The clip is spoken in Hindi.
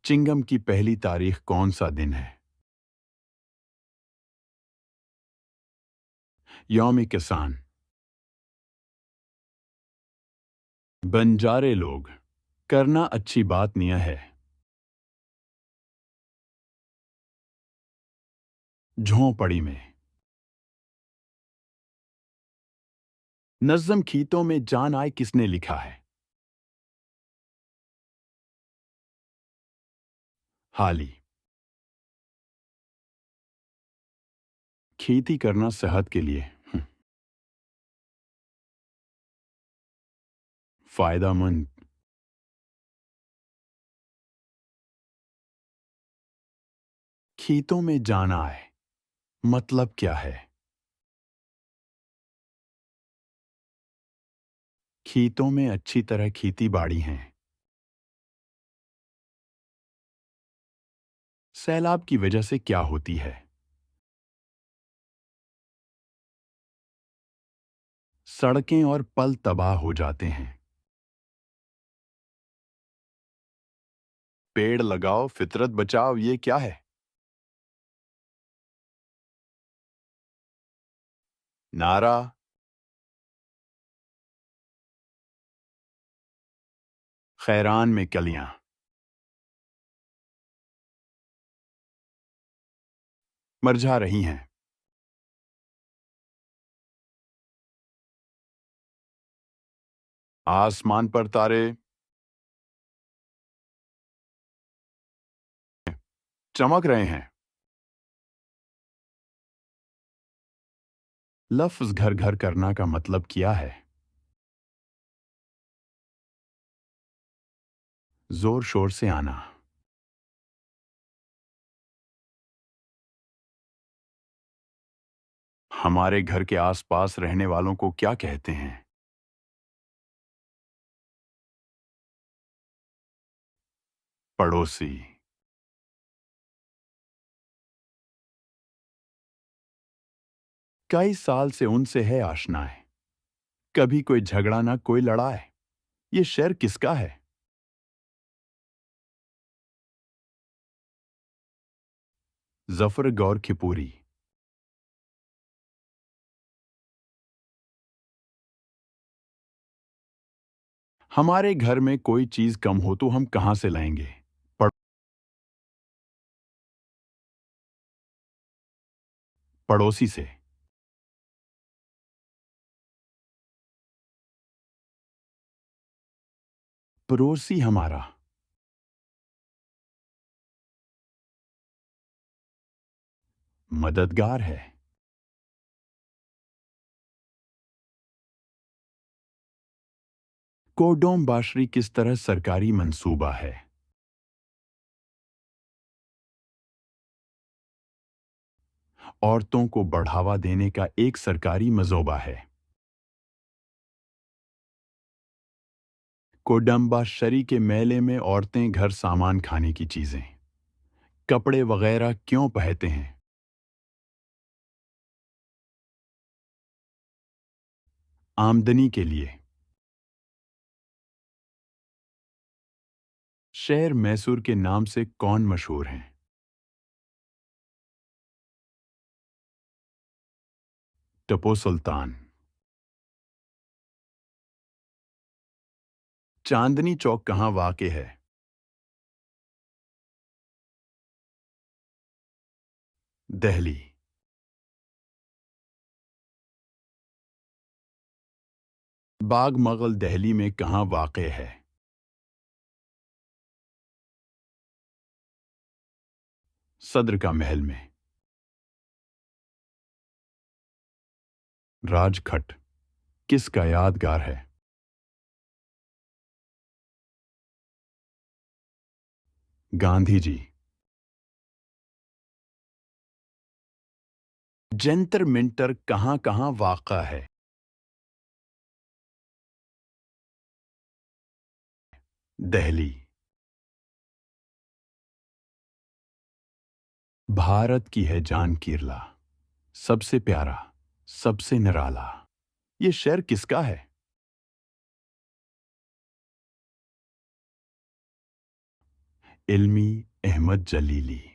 चिंगम की पहली तारीख कौन सा दिन है? यौम किसान। बंजारे लोग करना अच्छी बात नहीं है। झोंपड़ी में नज़्म खीतों में जान आए किसने लिखा है? हाली। खेती करना सेहत के लिए फायदामंद। खीतों में जाना आए मतलब क्या है? खीतों में अच्छी तरह खेती बाड़ी हैं। सैलाब की वजह से क्या होती है? सड़कें और पल तबाह हो जाते हैं। पेड़ लगाओ फितरत बचाओ, ये क्या है? नारा। खैरान में कलियां मरझा रही हैं। आसमान पर तारे चमक रहे हैं। लफ्ज घर घर करना का मतलब क्या है? जोर शोर से आना। हमारे घर के आसपास रहने वालों को क्या कहते हैं? पड़ोसी। कई साल से उनसे है आशनाएं, कभी कोई झगड़ा ना कोई लड़ाई। ये शेर किसका है? जफर गौर खिपूरी। हमारे घर में कोई चीज कम हो तो हम कहां से लाएंगे? पड़, पड़ोसी से। पड़ोसी हमारा मददगार है। कोडोम बाशरी किस तरह सरकारी मंसूबा है? औरतों को बढ़ावा देने का एक सरकारी मजोबा है। कोडम्बा शरी के मेले में औरतें घर सामान खाने की चीजें, कपड़े वगैरह क्यों पहनते हैं? आमदनी के लिए। शहर मैसूर के नाम से कौन मशहूर हैं? टिपू सुल्तान। चांदनी चौक कहाँ वाक़ है? दिल्ली। बाग मुगल दिल्ली में कहाँ वाक़ है? सदर का महल में। राजखट किसका यादगार है? गांधी जी। जंतर मंतर कहाँ कहाँ वाक़ा है? दिल्ली। भारत की है जान कीरला, सबसे प्यारा, सबसे निराला। ये शेर किसका है? इल्मी अहमद जलीली।